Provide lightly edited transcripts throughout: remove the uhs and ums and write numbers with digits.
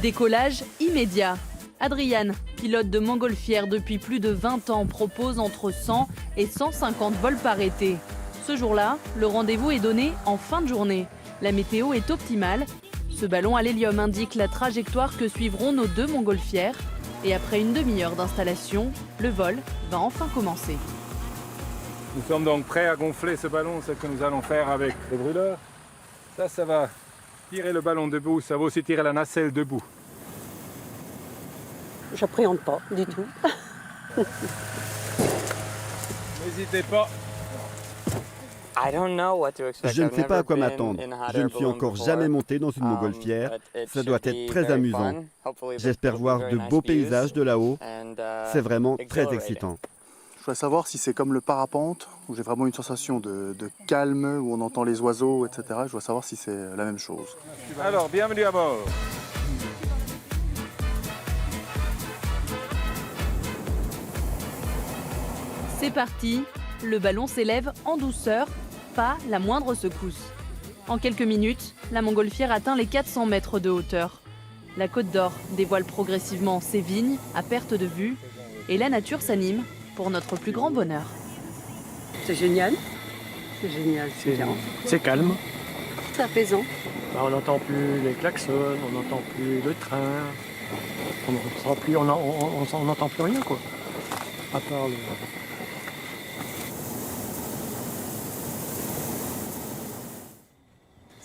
Décollage immédiat. Adrian, pilote de montgolfière depuis plus de 20 ans, propose entre 100 et 150 vols par été. Ce jour-là, le rendez-vous est donné en fin de journée. La météo est optimale. Ce ballon à l'hélium indique la trajectoire que suivront nos deux montgolfières. Et après une demi-heure d'installation, le vol va enfin commencer. Nous sommes donc prêts à gonfler ce ballon, ce que nous allons faire avec le brûleur. Ça va tirer le ballon debout, ça va aussi tirer la nacelle debout. J'appréhende pas du tout. N'hésitez pas. Je ne sais pas à quoi m'attendre. Je ne suis encore jamais monté dans une montgolfière. Ça doit être très amusant. J'espère voir de beaux paysages de là-haut. C'est vraiment très excitant. Je voudrais savoir si c'est comme le parapente, où j'ai vraiment une sensation de calme, où on entend les oiseaux, etc. Je voudrais savoir si c'est la même chose. Alors, bienvenue à bord. C'est parti, le ballon s'élève en douceur, pas la moindre secousse. En quelques minutes, la montgolfière atteint les 400 mètres de hauteur. La Côte d'Or dévoile progressivement ses vignes à perte de vue et la nature s'anime pour notre plus grand bonheur. C'est génial. C'est génial, c'est bien. C'est calme. C'est apaisant. On n'entend plus les klaxons, on n'entend plus le train. On n'entend plus rien, quoi. À part le...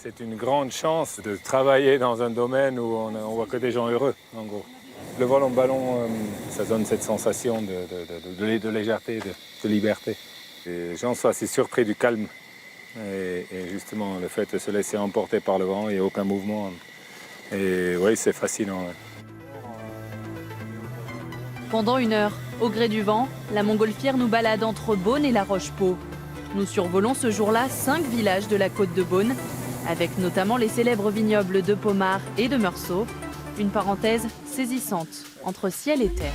C'est une grande chance de travailler dans un domaine où on voit que des gens heureux, en gros. Le vol en ballon, ça donne cette sensation de légèreté, de liberté. Et les gens sont assez surpris du calme. Et justement, le fait de se laisser emporter par le vent, il n'y a aucun mouvement. Et oui, c'est fascinant. Ouais. Pendant une heure, au gré du vent, la montgolfière nous balade entre Beaune et La Roche-Pau. Nous survolons ce jour-là 5 villages de la côte de Beaune, avec notamment les célèbres vignobles de Pommard et de Meursault. Une parenthèse saisissante entre ciel et terre.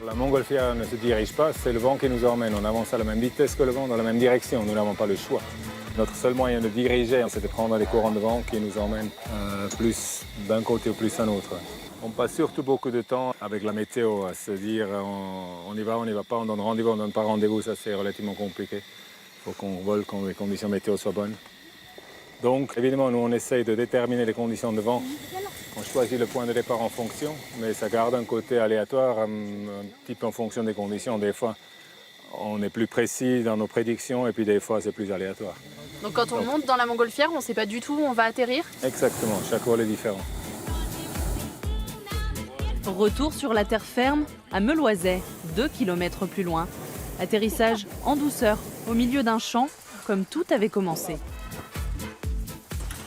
La montgolfière ne se dirige pas, c'est le vent qui nous emmène. On avance à la même vitesse que le vent, dans la même direction. Nous n'avons pas le choix. Notre seul moyen de diriger, c'est de prendre les courants de vent qui nous emmènent plus d'un côté ou plus d'un autre. On passe surtout beaucoup de temps avec la météo à se dire on y va, on n'y va pas, on donne rendez-vous, on ne donne pas rendez-vous. Ça, c'est relativement compliqué. Il faut qu'on vole quand les conditions météo soient bonnes. Donc, évidemment, nous, on essaye de déterminer les conditions de vent. On choisit le point de départ en fonction, mais ça garde un côté aléatoire, un petit peu en fonction des conditions. Des fois, on est plus précis dans nos prédictions et puis des fois, c'est plus aléatoire. Donc quand on monte dans la montgolfière, on ne sait pas du tout où on va atterrir? Exactement, chaque vol est différent. Retour sur la terre ferme à Meloiset, 2 km plus loin. Atterrissage en douceur, au milieu d'un champ, comme tout avait commencé.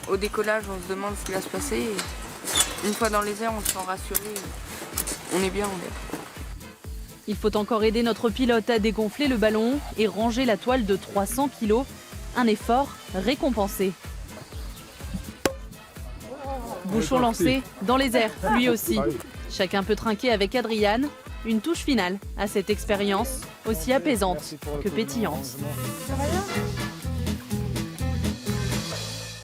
Au décollage, on se demande ce qui va se passer. Et une fois dans les airs, on se sent rassuré. On est bien en l'air. Il faut encore aider notre pilote à dégonfler le ballon et ranger la toile de 300 kg. Un effort récompensé. Bouchon lancé dans les airs, lui aussi. Chacun peut trinquer avec Adrian. Une touche finale à cette expérience aussi apaisante que pétillante. Ça va bien ?